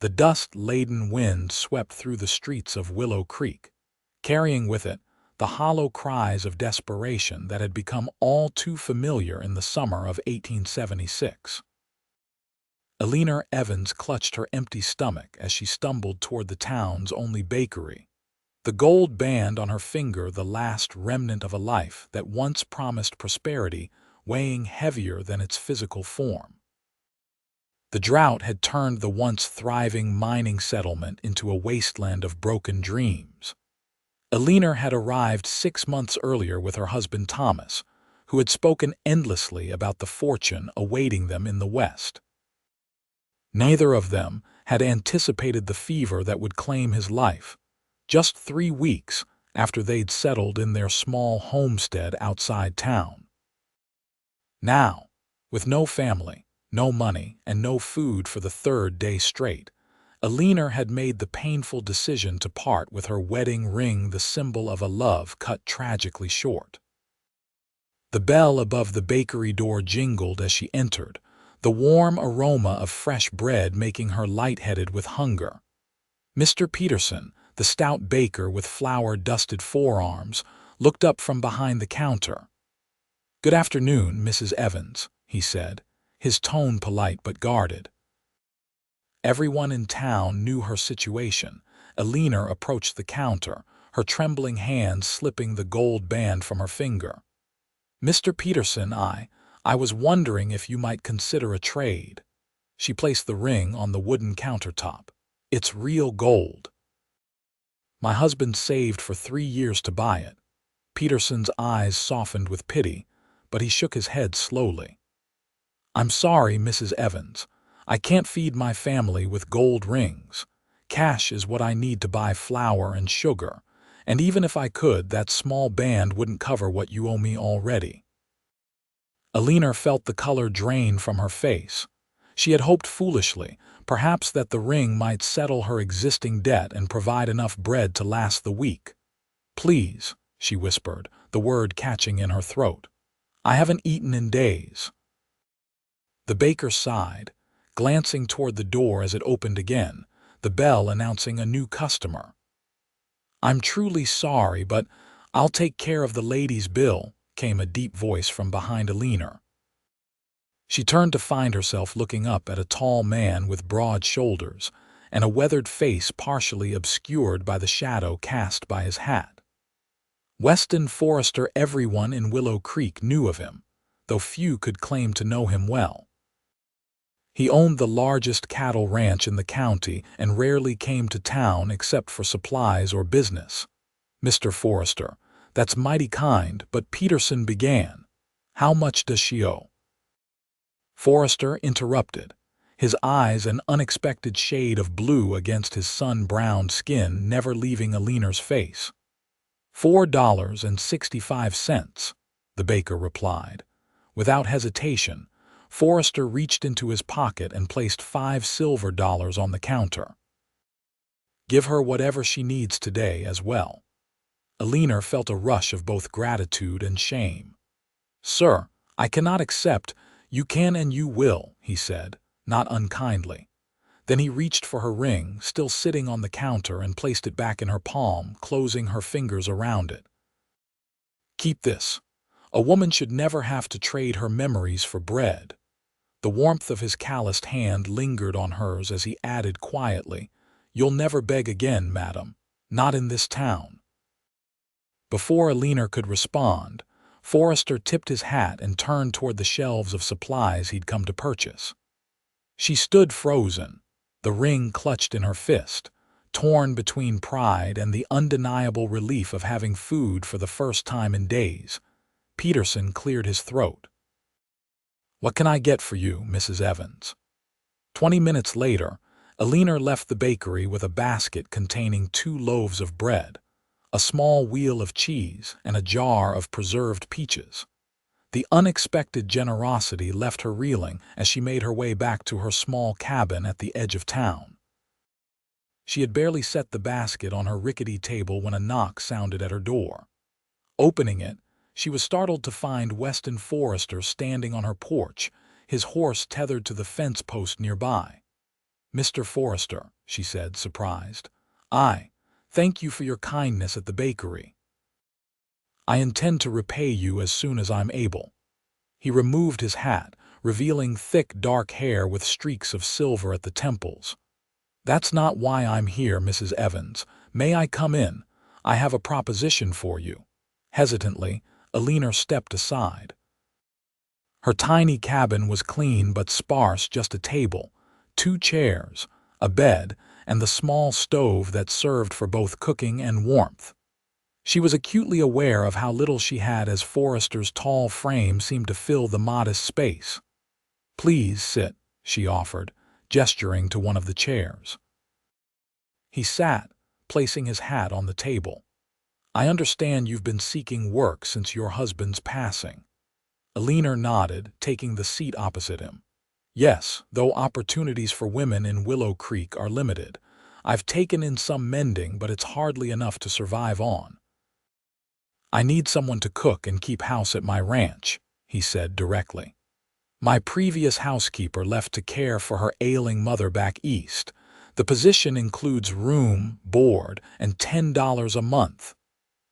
The dust-laden wind swept through the streets of Willow Creek, carrying with it the hollow cries of desperation that had become all too familiar in the summer of 1876. Eleanor Evans clutched her empty stomach as she stumbled toward the town's only bakery, the gold band on her finger the last remnant of a life that once promised prosperity weighing heavier than its physical form. The drought had turned the once thriving mining settlement into a wasteland of broken dreams. Eleanor had arrived 6 months earlier with her husband Thomas, who had spoken endlessly about the fortune awaiting them in the West. Neither of them had anticipated the fever that would claim his life, just 3 weeks after they'd settled in their small homestead outside town. Now, with no family, no money, and no food for the 3rd day straight, Eleanor had made the painful decision to part with her wedding ring, the symbol of a love cut tragically short. The bell above the bakery door jingled as she entered, the warm aroma of fresh bread making her lightheaded with hunger. Mr. Peterson, the stout baker with flour-dusted forearms, looked up from behind the counter. "Good afternoon, Mrs. Evans," he said, his tone polite but guarded. Everyone in town knew her situation. Eleanor approached the counter, her trembling hand slipping the gold band from her finger. "Mr. Peterson, I was wondering if you might consider a trade." She placed the ring on the wooden countertop. "It's real gold. My husband saved for 3 years to buy it." Peterson's eyes softened with pity, but he shook his head slowly. "I'm sorry, Mrs. Evans. I can't feed my family with gold rings. Cash is what I need to buy flour and sugar, and even if I could, that small band wouldn't cover what you owe me already." Eleanor felt the color drain from her face. She had hoped foolishly, perhaps, that the ring might settle her existing debt and provide enough bread to last the week. "Please," she whispered, the word catching in her throat. "I haven't eaten in days." The baker sighed, glancing toward the door as it opened again, the bell announcing a new customer. "I'm truly sorry, but I'll take care of the lady's bill," came a deep voice from behind Eleanor. She turned to find herself looking up at a tall man with broad shoulders and a weathered face partially obscured by the shadow cast by his hat. Weston Forrester. Everyone in Willow Creek knew of him, though few could claim to know him well. He owned the largest cattle ranch in the county and rarely came to town except for supplies or business. "Mr. Forrester, that's mighty kind, but," Peterson began. "How much does she owe?" Forrester interrupted, his eyes an unexpected shade of blue against his sun-browned skin never leaving Eleanor's face. $4.65, the baker replied. Without hesitation, Forrester reached into his pocket and placed $5 silver on the counter. "Give her whatever she needs today as well." Eleanor felt a rush of both gratitude and shame. "Sir, I cannot accept." "You can and you will," he said, not unkindly. Then he reached for her ring, still sitting on the counter, and placed it back in her palm, closing her fingers around it. "Keep this. A woman should never have to trade her memories for bread." The warmth of his calloused hand lingered on hers as he added quietly, "You'll never beg again, madam. Not in this town." Before Eleanor could respond, Forrester tipped his hat and turned toward the shelves of supplies he'd come to purchase. She stood frozen, the ring clutched in her fist, torn between pride and the undeniable relief of having food for the first time in days. Peterson cleared his throat. "What can I get for you, Mrs. Evans?" 20 minutes later, Eleanor left the bakery with a basket containing 2 loaves of bread, a small wheel of cheese, and a jar of preserved peaches. The unexpected generosity left her reeling as she made her way back to her small cabin at the edge of town. She had barely set the basket on her rickety table when a knock sounded at her door. Opening it, she was startled to find Weston Forrester standing on her porch, his horse tethered to the fence post nearby. Mr. Forrester, she said, surprised. I thank you for your kindness at the bakery. I intend to repay you as soon as I'm able. He removed his hat, revealing thick, dark hair with streaks of silver at the temples. That's not why I'm here, Mrs. Evans. May I come in? I have a proposition for you. Hesitantly, Eleanor stepped aside. Her tiny cabin was clean but sparse, just a table, 2 chairs, a bed, and the small stove that served for both cooking and warmth. She was acutely aware of how little she had, as Forrester's tall frame seemed to fill the modest space. "Please sit," she offered, gesturing to one of the chairs. He sat, placing his hat on the table. "I understand you've been seeking work since your husband's passing." Eleanor nodded, taking the seat opposite him. "Yes, though opportunities for women in Willow Creek are limited. I've taken in some mending, but it's hardly enough to survive on. I need someone to cook and keep house at my ranch," he said directly. "My previous housekeeper left to care for her ailing mother back east. The position includes room, board, and $10 a month."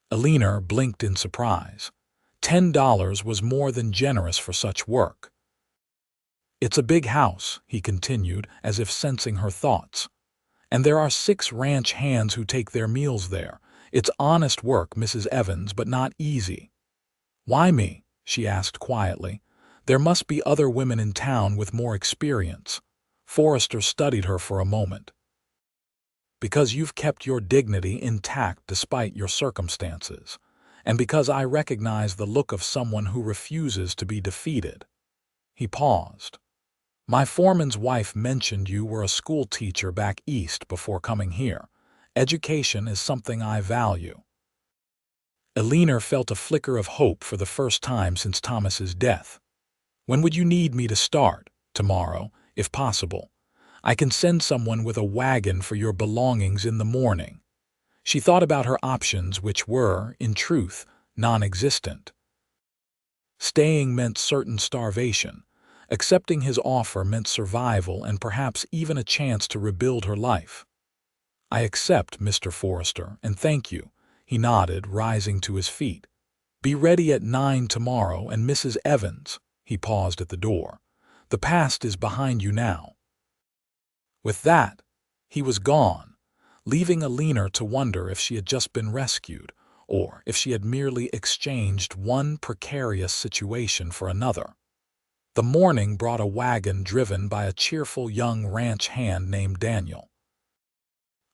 Eleanor blinked in surprise. $10 was more than generous for such work. "It's a big house," he continued, as if sensing her thoughts. "And there are 6 ranch hands who take their meals there. It's honest work, Mrs. Evans, but not easy." "Why me?" she asked quietly. "There must be other women in town with more experience." Forrester studied her for a moment. "Because you've kept your dignity intact despite your circumstances, and because I recognize the look of someone who refuses to be defeated." He paused. "My foreman's wife mentioned you were a school teacher back east before coming here. Education is something I value." Eleanor felt a flicker of hope for the first time since Thomas's death. "When would you need me to start?" "Tomorrow, if possible. I can send someone with a wagon for your belongings in the morning." She thought about her options, which were, in truth, non-existent. Staying meant certain starvation. Accepting his offer meant survival and perhaps even a chance to rebuild her life. "I accept, Mr. Forrester, and thank you," he nodded, rising to his feet. "Be ready at 9 tomorrow, and Mrs. Evans," he paused at the door, "the past is behind you now." With that, he was gone, leaving Eleanor to wonder if she had just been rescued, or if she had merely exchanged one precarious situation for another. The morning brought a wagon driven by a cheerful young ranch hand named Daniel.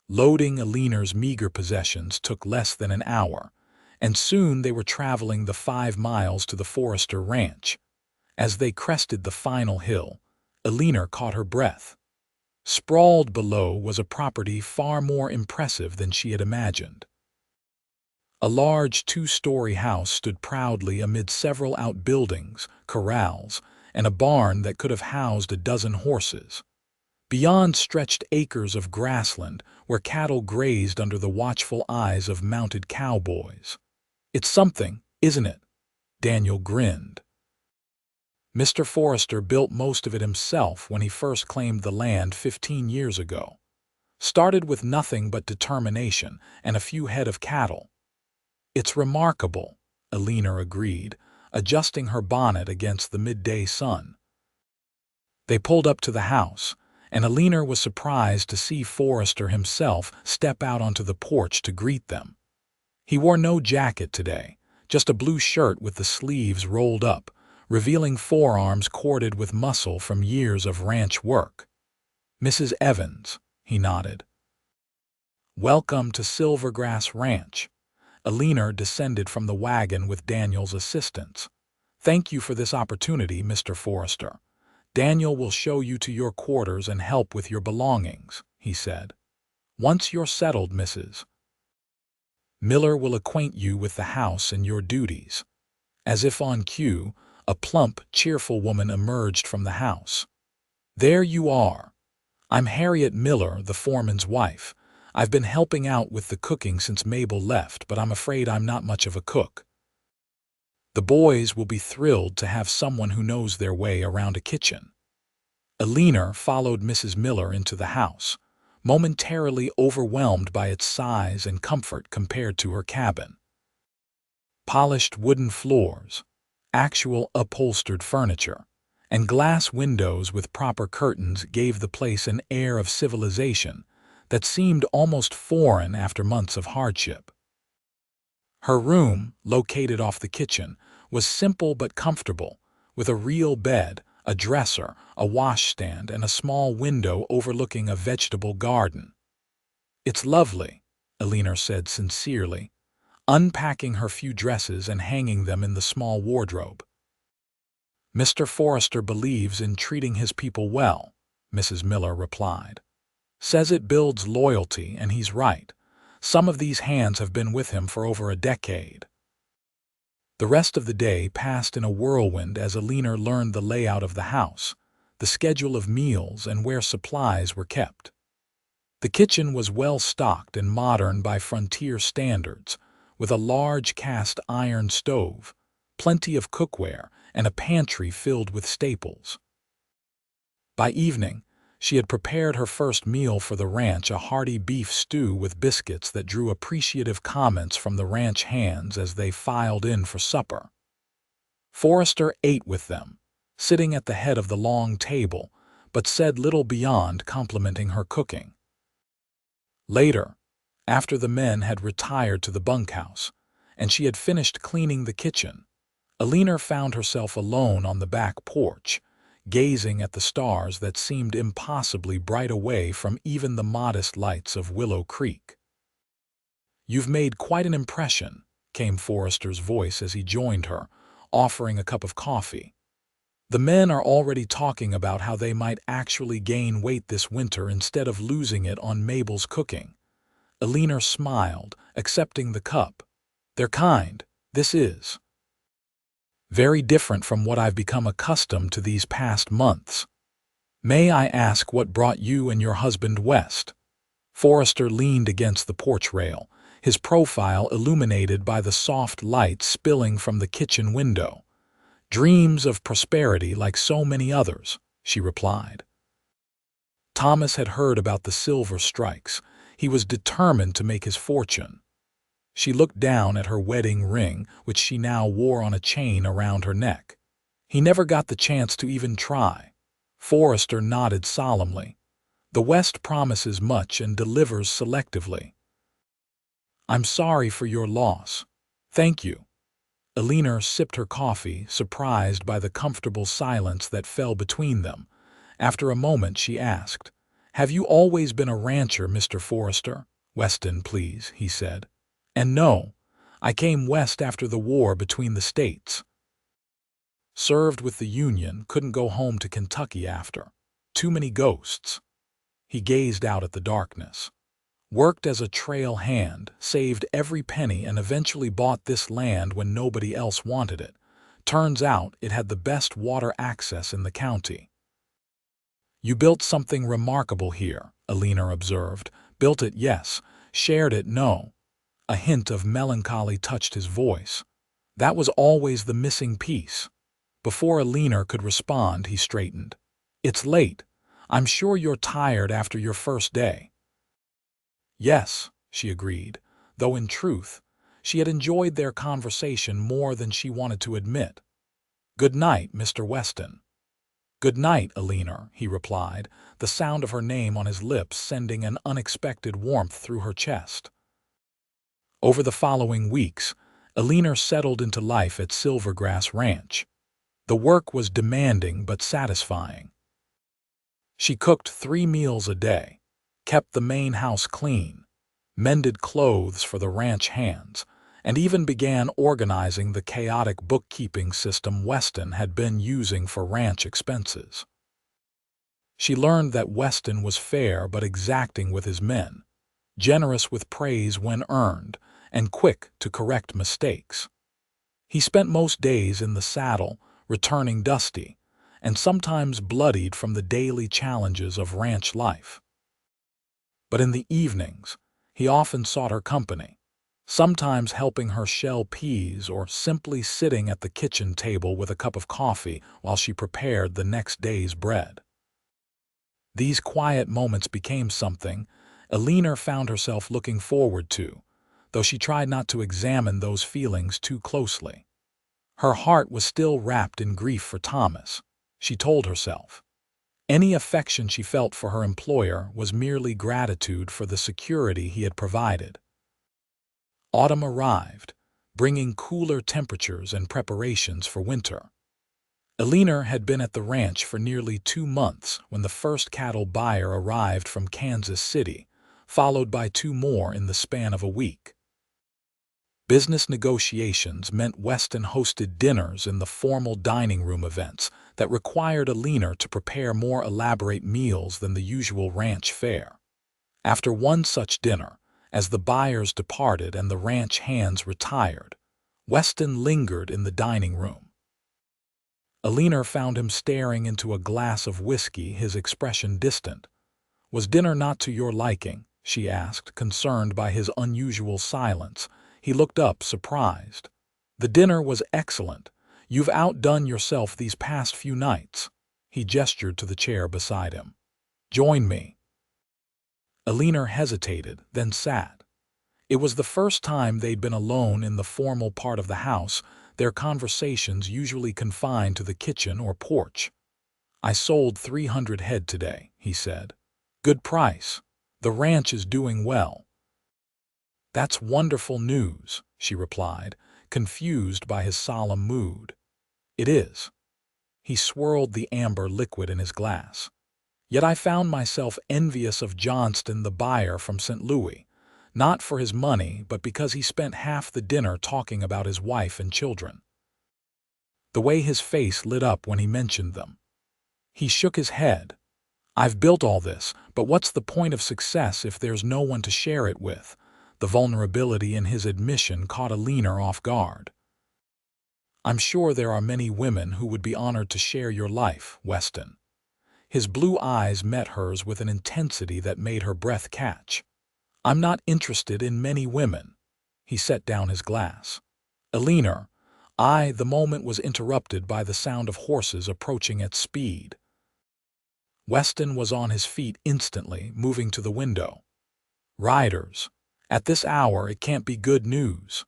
Loading Eleanor's meager possessions took less than an hour, and soon they were traveling the 5 miles to the Forrester ranch. As they crested the final hill, Eleanor caught her breath. Sprawled below was a property far more impressive than she had imagined. A large 2-story house stood proudly amid several outbuildings, corrals, and a barn that could have housed a dozen horses. Beyond stretched acres of grassland where cattle grazed under the watchful eyes of mounted cowboys. "It's something, isn't it?" Daniel grinned. Mr. Forrester built most of it himself when he first claimed the land 15 years ago. Started with nothing but determination and a few head of cattle. "It's remarkable," Eleanor agreed, adjusting her bonnet against the midday sun. They pulled up to the house, and Eleanor was surprised to see Forrester himself step out onto the porch to greet them. He wore no jacket today, just a blue shirt with the sleeves rolled up, revealing forearms corded with muscle from years of ranch work. "Mrs. Evans," he nodded. "Welcome to Silvergrass Ranch." Eleanor descended from the wagon with Daniel's assistance. "Thank you for this opportunity, Mr. Forrester. Daniel will show you to your quarters and help with your belongings," he said. "Once you're settled, Mrs. Miller will acquaint you with the house and your duties." As if on cue, a plump, cheerful woman emerged from the house. "There you are. I'm Harriet Miller, the foreman's wife. I've been helping out with the cooking since Mabel left, but I'm afraid I'm not much of a cook. The boys will be thrilled to have someone who knows their way around a kitchen." Eleanor followed Mrs. Miller into the house, momentarily overwhelmed by its size and comfort compared to her cabin. Polished wooden floors, actual upholstered furniture, and glass windows with proper curtains gave the place an air of civilization that seemed almost foreign after months of hardship. Her room, located off the kitchen, was simple but comfortable, with a real bed, a dresser, a washstand, and a small window overlooking a vegetable garden. "It's lovely," Eleanor said sincerely, unpacking her few dresses and hanging them in the small wardrobe. "Mr. Forrester believes in treating his people well," Mrs. Miller replied. "Says it builds loyalty, and he's right. Some of these hands have been with him for over a decade." The rest of the day passed in a whirlwind as Eleanor learned the layout of the house, the schedule of meals, and where supplies were kept. The kitchen was well stocked and modern by frontier standards, with a large cast iron stove, plenty of cookware, and a pantry filled with staples. By evening, she had prepared her first meal for the ranch, a hearty beef stew with biscuits that drew appreciative comments from the ranch hands as they filed in for supper. Forrester ate with them, sitting at the head of the long table, but said little beyond complimenting her cooking. Later, after the men had retired to the bunkhouse, and she had finished cleaning the kitchen, Eleanor found herself alone on the back porch, gazing at the stars that seemed impossibly bright away from even the modest lights of Willow Creek. "You've made quite an impression," came Forrester's voice as he joined her, offering a cup of coffee. "The men are already talking about how they might actually gain weight this winter instead of losing it on Mabel's cooking." Eleanor smiled, accepting the cup. "They're kind, this is. Very different from what I've become accustomed to these past months. May I ask what brought you and your husband west?" Forrester leaned against the porch rail, his profile illuminated by the soft light spilling from the kitchen window. "Dreams of prosperity like so many others," she replied. Thomas had heard about the silver strikes. He was determined to make his fortune. She looked down at her wedding ring, which she now wore on a chain around her neck. "He never got the chance to even try." Forrester nodded solemnly. "The West promises much and delivers selectively." "I'm sorry for your loss." "Thank you." Eleanor sipped her coffee, surprised by the comfortable silence that fell between them. After a moment she asked, "Have you always been a rancher, Mr. Forrester?" "Weston, please," he said. "And no, I came west after the war between the states. Served with the Union, couldn't go home to Kentucky after. Too many ghosts." He gazed out at the darkness. "Worked as a trail hand, saved every penny, and eventually bought this land when nobody else wanted it. Turns out it had the best water access in the county." "You built something remarkable here," Eleanor observed. "Built it, yes. Shared it, no." A hint of melancholy touched his voice. That was always the missing piece. Before Eleanor could respond, he straightened. "It's late. I'm sure you're tired after your first day." "Yes," she agreed, though in truth, she had enjoyed their conversation more than she wanted to admit. "Good night, Mr. Weston." "Good night, Eleanor," he replied, the sound of her name on his lips sending an unexpected warmth through her chest. Over the following weeks, Eleanor settled into life at Silvergrass Ranch. The work was demanding but satisfying. She cooked 3 meals a day, kept the main house clean, mended clothes for the ranch hands, and even began organizing the chaotic bookkeeping system Weston had been using for ranch expenses. She learned that Weston was fair but exacting with his men, generous with praise when earned, and quick to correct mistakes. He spent most days in the saddle, returning dusty, and sometimes bloodied from the daily challenges of ranch life. But in the evenings, he often sought her company, sometimes helping her shell peas or simply sitting at the kitchen table with a cup of coffee while she prepared the next day's bread. These quiet moments became something Eleanor found herself looking forward to, though she tried not to examine those feelings too closely. Her heart was still wrapped in grief for Thomas, she told herself. Any affection she felt for her employer was merely gratitude for the security he had provided. Autumn arrived, bringing cooler temperatures and preparations for winter. Eleanor had been at the ranch for nearly 2 months when the first cattle buyer arrived from Kansas City, followed by 2 more in the span of a week. Business negotiations meant Weston hosted dinners in the formal dining room events that required Eleanor to prepare more elaborate meals than the usual ranch fare. After one such dinner, as the buyers departed and the ranch hands retired, Weston lingered in the dining room. Eleanor found him staring into a glass of whiskey, his expression distant. "Was dinner not to your liking?" she asked, concerned by his unusual silence. He looked up, surprised. "The dinner was excellent. You've outdone yourself these past few nights." He gestured to the chair beside him. "Join me." Eleanor hesitated, then sat. It was the first time they'd been alone in the formal part of the house, their conversations usually confined to the kitchen or porch. "I sold 300 head today," he said. "Good price. The ranch is doing well." "That's wonderful news," she replied, confused by his solemn mood. "It is." He swirled the amber liquid in his glass. "Yet I found myself envious of Johnston, the buyer from St. Louis, not for his money, but because he spent half the dinner talking about his wife and children." The way his face lit up when he mentioned them. He shook his head. "I've built all this, but what's the point of success if there's no one to share it with?" The vulnerability in his admission caught Eleanor off guard. "I'm sure there are many women who would be honored to share your life, Weston." His blue eyes met hers with an intensity that made her breath catch. "I'm not interested in many women." He set down his glass. "Eleanor, the moment was interrupted by the sound of horses approaching at speed. Weston was on his feet instantly, moving to the window. "Riders. At this hour it can't be good news."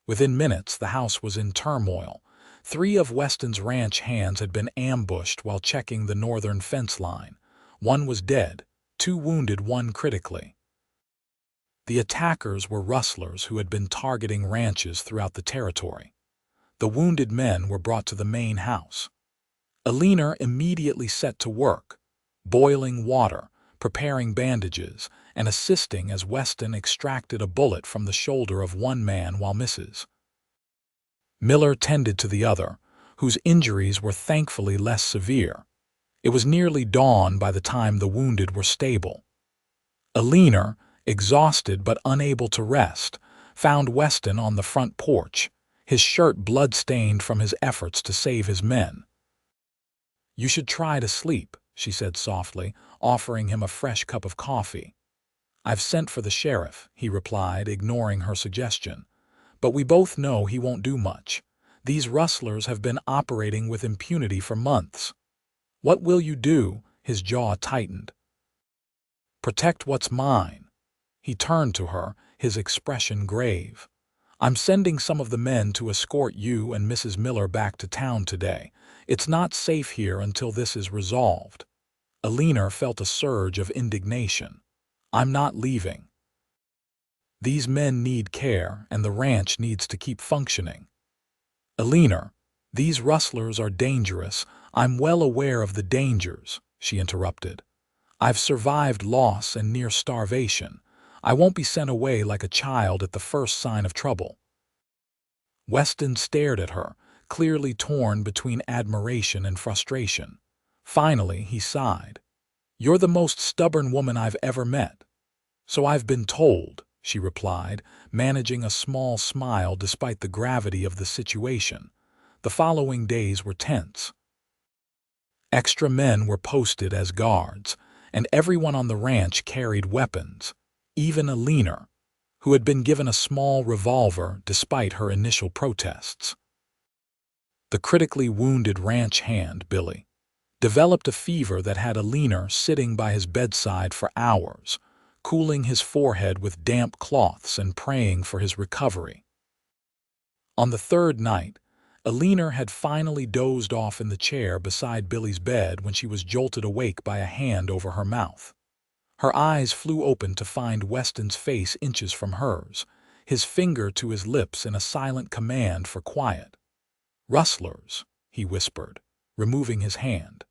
Within minutes the house was in turmoil. 3 of Weston's ranch hands had been ambushed while checking the northern fence line. 1 was dead, 2 wounded, 1 critically. The attackers were rustlers who had been targeting ranches throughout the territory. The wounded men were brought to the main house. Eleanor immediately set to work, boiling water, preparing bandages, and assisting as Weston extracted a bullet from the shoulder of one man while Mrs. Miller tended to the other, whose injuries were thankfully less severe. It was nearly dawn by the time the wounded were stable. Eleanor, exhausted but unable to rest, found Weston on the front porch, his shirt blood-stained from his efforts to save his men. "You should try to sleep," she said softly, offering him a fresh cup of coffee. "I've sent for the sheriff," he replied, ignoring her suggestion. "But we both know he won't do much. These rustlers have been operating with impunity for months." "What will you do?" His jaw tightened. "Protect what's mine." He turned to her, his expression grave. "I'm sending some of the men to escort you and Mrs. Miller back to town today. It's not safe here until this is resolved." Eleanor felt a surge of indignation. "I'm not leaving. These men need care, and the ranch needs to keep functioning." "Eleanor, these rustlers are dangerous. I'm well aware of the dangers," she interrupted. "I've survived loss and near starvation. I won't be sent away like a child at the first sign of trouble." Weston stared at her, clearly torn between admiration and frustration. Finally, he sighed. "You're the most stubborn woman I've ever met." "So I've been told," she replied, managing a small smile despite the gravity of the situation. The following days were tense. Extra men were posted as guards, and everyone on the ranch carried weapons, even Eleanor, who had been given a small revolver despite her initial protests. The critically wounded ranch hand, Billy, developed a fever that had Eleanor sitting by his bedside for hours, cooling his forehead with damp cloths and praying for his recovery. On the third night, Eleanor had finally dozed off in the chair beside Billy's bed when she was jolted awake by a hand over her mouth. Her eyes flew open to find Weston's face inches from hers, his finger to his lips in a silent command for quiet. "Rustlers," he whispered, removing his hand.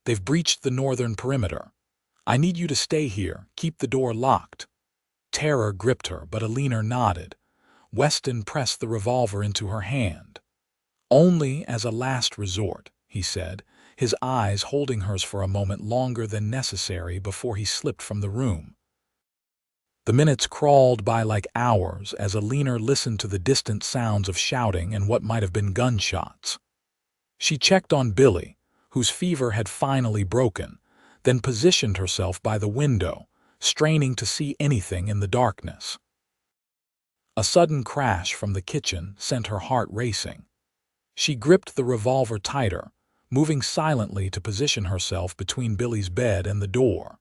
"They've breached the northern perimeter. I need you to stay here, keep the door locked." Terror gripped her, but Eleanor nodded. Weston pressed the revolver into her hand. "Only as a last resort," he said, his eyes holding hers for a moment longer than necessary before he slipped from the room. The minutes crawled by like hours as Eleanor listened to the distant sounds of shouting and what might have been gunshots. She checked on Billy, whose fever had finally broken, then positioned herself by the window, straining to see anything in the darkness. A sudden crash from the kitchen sent her heart racing. She gripped the revolver tighter, moving silently to position herself between Billy's bed and the door.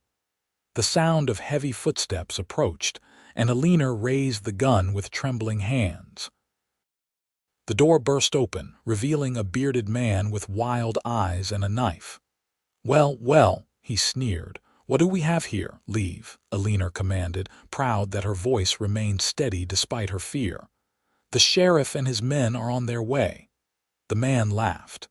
The sound of heavy footsteps approached, and Eleanor raised the gun with trembling hands. The door burst open, revealing a bearded man with wild eyes and a knife. "Well, well," he sneered. "What do we have here?" "Leave," Eleanor commanded, proud that her voice remained steady despite her fear. "The sheriff and his men are on their way." The man laughed.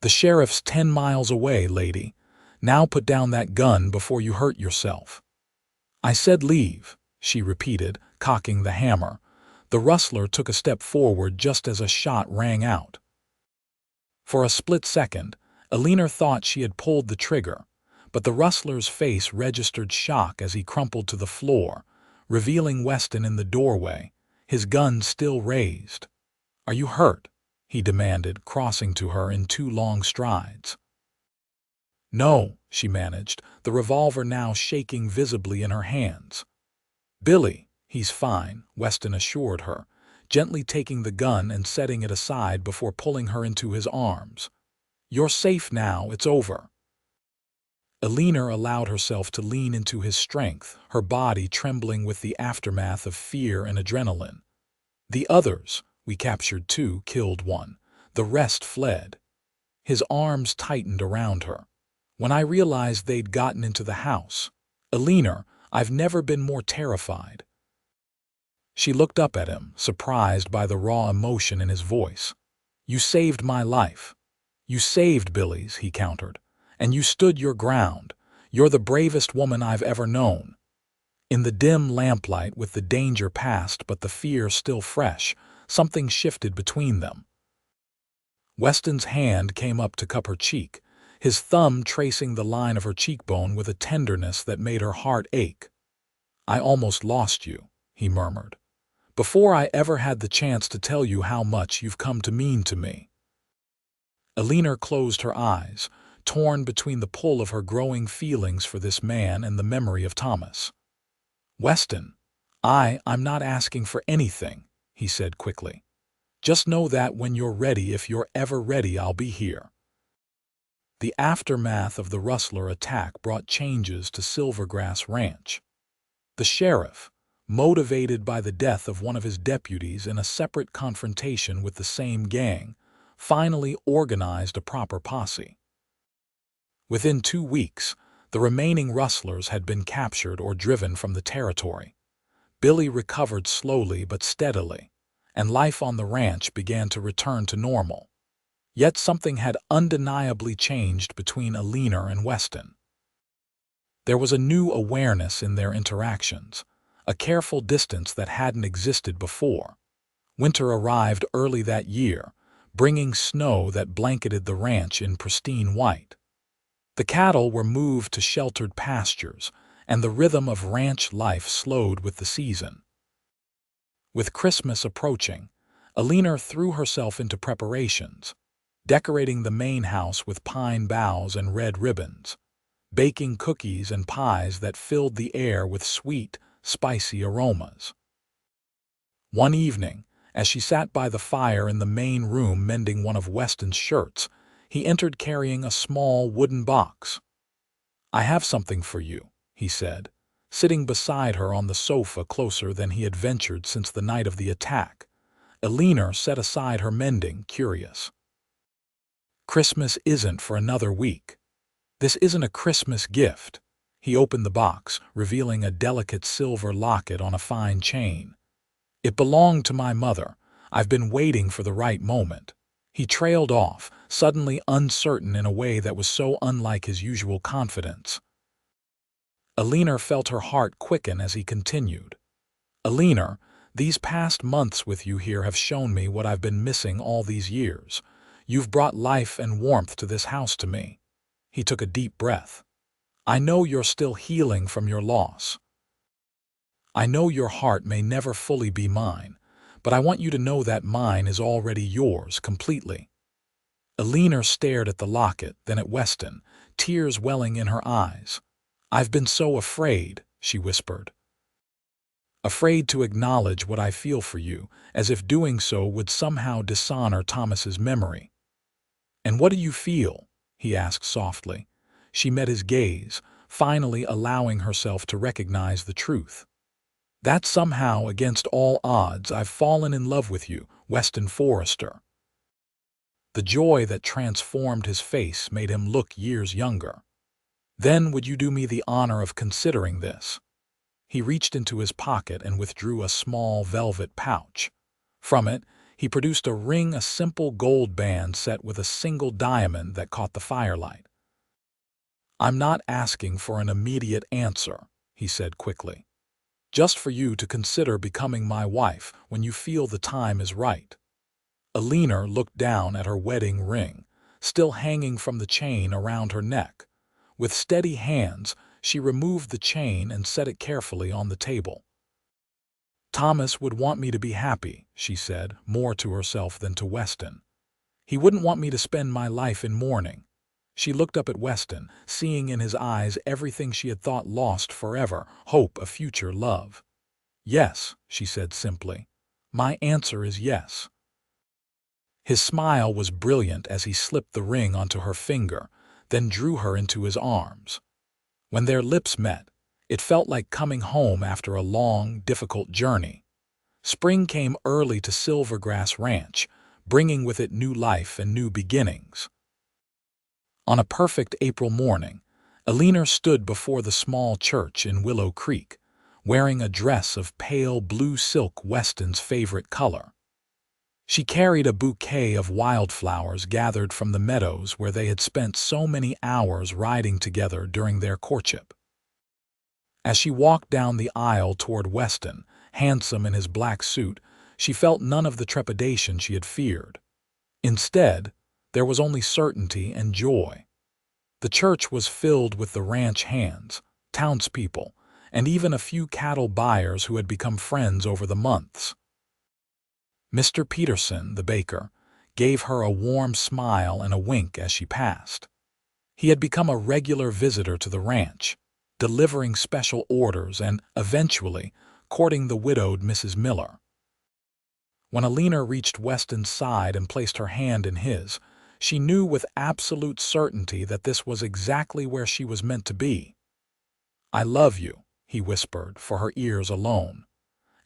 "The sheriff's 10 miles away, lady. Now put down that gun before you hurt yourself." "I said leave," she repeated, cocking the hammer. The rustler took a step forward just as a shot rang out. For a split second, Eleanor thought she had pulled the trigger, but the rustler's face registered shock as he crumpled to the floor, revealing Weston in the doorway, his gun still raised. "Are you hurt?" he demanded, crossing to her in 2 long strides. "No," she managed, the revolver now shaking visibly in her hands. "Billy, he's fine," Weston assured her, gently taking the gun and setting it aside before pulling her into his arms. "You're safe now, it's over." Eleanor allowed herself to lean into his strength, her body trembling with the aftermath of fear and adrenaline. "The others, we captured 2, killed 1. The rest fled." His arms tightened around her. "When I realized they'd gotten into the house, Eleanor, I've never been more terrified." She looked up at him, surprised by the raw emotion in his voice. "You saved my life." "You saved Billy's," he countered. "And you stood your ground. You're the bravest woman I've ever known." In the dim lamplight, with the danger past but the fear still fresh, something shifted between them. Weston's hand came up to cup her cheek, his thumb tracing the line of her cheekbone with a tenderness that made her heart ache. "I almost lost you," he murmured, "before I ever had the chance to tell you how much you've come to mean to me." Eleanor closed her eyes, torn between the pull of her growing feelings for this man and the memory of Thomas. "Weston, I'm not asking for anything," he said quickly. "Just know that when you're ready, if you're ever ready, I'll be here." The aftermath of the rustler attack brought changes to Silvergrass Ranch. The sheriff, motivated by the death of one of his deputies in a separate confrontation with the same gang, finally organized a proper posse. Within 2 weeks, the remaining rustlers had been captured or driven from the territory. Billy recovered slowly but steadily, and life on the ranch began to return to normal. Yet something had undeniably changed between Eleanor and Weston. There was a new awareness in their interactions, a careful distance that hadn't existed before. Winter arrived early that year, bringing snow that blanketed the ranch in pristine white. The cattle were moved to sheltered pastures, and the rhythm of ranch life slowed with the season. With Christmas approaching, Eleanor threw herself into preparations, decorating the main house with pine boughs and red ribbons, baking cookies and pies that filled the air with sweet, spicy aromas. One evening, as she sat by the fire in the main room mending one of Weston's shirts, He entered carrying a small wooden box. "I have something for you," he said, sitting beside her on the sofa closer than he had ventured since the night of the attack. Eleanor set aside her mending, curious. "Christmas isn't for another week. This isn't a Christmas gift." He opened the box, revealing a delicate silver locket on a fine chain. "It belonged to my mother. I've been waiting for the right moment." He trailed off, suddenly uncertain in a way that was so unlike his usual confidence. Eleanor felt her heart quicken as he continued. "Eleanor, these past months with you here have shown me what I've been missing all these years. You've brought life and warmth to this house to me." He took a deep breath. "I know you're still healing from your loss. I know your heart may never fully be mine, but I want you to know that mine is already yours completely." Eleanor stared at the locket, then at Weston, tears welling in her eyes. "I've been so afraid," she whispered. "Afraid to acknowledge what I feel for you, as if doing so would somehow dishonor Thomas's memory." "And what do you feel?" he asked softly. She met his gaze, finally allowing herself to recognize the truth. "That somehow, against all odds, I've fallen in love with you, Weston Forrester." The joy that transformed his face made him look years younger. "Then would you do me the honor of considering this?" He reached into his pocket and withdrew a small velvet pouch. From it, he produced a ring, a simple gold band set with a single diamond that caught the firelight. "I'm not asking for an immediate answer," he said quickly. "Just for you to consider becoming my wife when you feel the time is right." Eleanor looked down at her wedding ring, still hanging from the chain around her neck. With steady hands, she removed the chain and set it carefully on the table. "Thomas would want me to be happy," she said, more to herself than to Weston. "He wouldn't want me to spend my life in mourning." She looked up at Weston, seeing in his eyes everything she had thought lost forever, hope of future love. "Yes," she said simply. "My answer is yes." His smile was brilliant as he slipped the ring onto her finger, then drew her into his arms. When their lips met, it felt like coming home after a long, difficult journey. Spring came early to Silvergrass Ranch, bringing with it new life and new beginnings. On a perfect April morning, Eleanor stood before the small church in Willow Creek, wearing a dress of pale blue silk, Weston's favorite color. She carried a bouquet of wildflowers gathered from the meadows where they had spent so many hours riding together during their courtship. As she walked down the aisle toward Weston, handsome in his black suit, she felt none of the trepidation she had feared. Instead, there was only certainty and joy. The church was filled with the ranch hands, townspeople, and even a few cattle buyers who had become friends over the months. Mr. Peterson, the baker, gave her a warm smile and a wink as she passed. He had become a regular visitor to the ranch, delivering special orders and, eventually, courting the widowed Mrs. Miller. When Eleanor reached Weston's side and placed her hand in his, she knew with absolute certainty that this was exactly where she was meant to be. "I love you," he whispered, for her ears alone.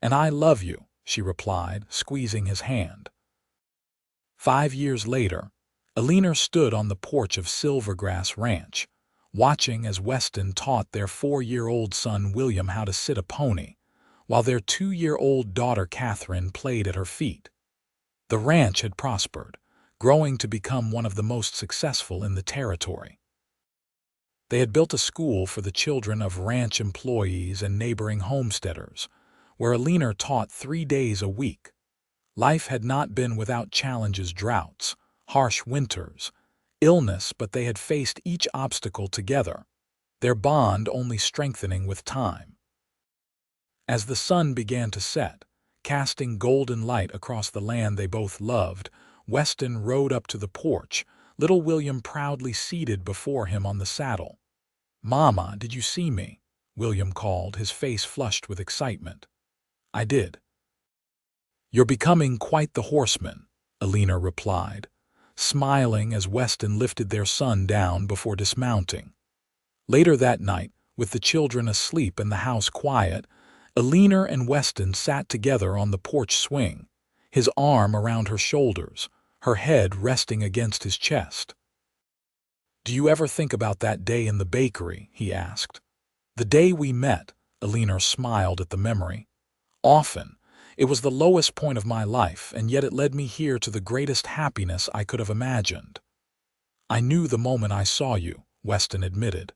"And I love you," she replied, squeezing his hand. 5 years later, Eleanor stood on the porch of Silvergrass Ranch, watching as Weston taught their 4-year-old son William how to sit a pony, while their 2-year-old daughter Catherine played at her feet. The ranch had prospered, growing to become one of the most successful in the territory. They had built a school for the children of ranch employees and neighboring homesteaders, where Eleanor taught 3 days a week. Life had not been without challenges: droughts, harsh winters, illness, but they had faced each obstacle together, their bond only strengthening with time. As the sun began to set, casting golden light across the land they both loved, Weston rode up to the porch, little William proudly seated before him on the saddle. "Mama, did you see me?" William called, his face flushed with excitement. "I did." "You're becoming quite the horseman," Eleanor replied, smiling as Weston lifted their son down before dismounting. Later that night, with the children asleep and the house quiet, Eleanor and Weston sat together on the porch swing, his arm around her shoulders, her head resting against his chest. "Do you ever think about that day in the bakery?" he asked. "The day we met," Eleanor smiled at the memory. "Often. It was the lowest point of my life, and yet it led me here to the greatest happiness I could have imagined." "I knew the moment I saw you," Weston admitted.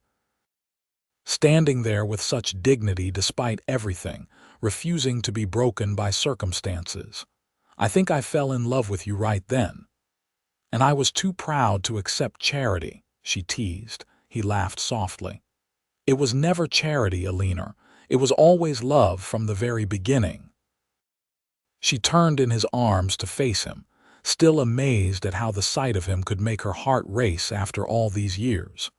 "Standing there with such dignity despite everything, refusing to be broken by circumstances. I think I fell in love with you right then. And I was too proud to accept charity," she teased. He laughed softly. "It was never charity, Eleanor. It was always love from the very beginning." She turned in his arms to face him, still amazed at how the sight of him could make her heart race after all these years.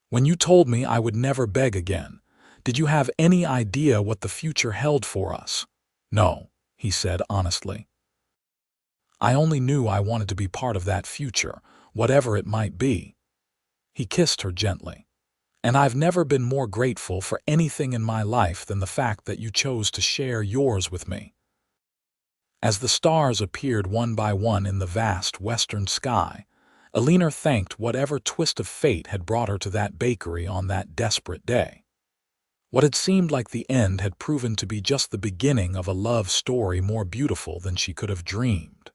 "When you told me I would never beg again, did you have any idea what the future held for us?" "No," he said honestly. "I only knew I wanted to be part of that future, whatever it might be." He kissed her gently. "And I've never been more grateful for anything in my life than the fact that you chose to share yours with me." As the stars appeared one by one in the vast western sky, Eleanor thanked whatever twist of fate had brought her to that bakery on that desperate day. What had seemed like the end had proven to be just the beginning of a love story more beautiful than she could have dreamed.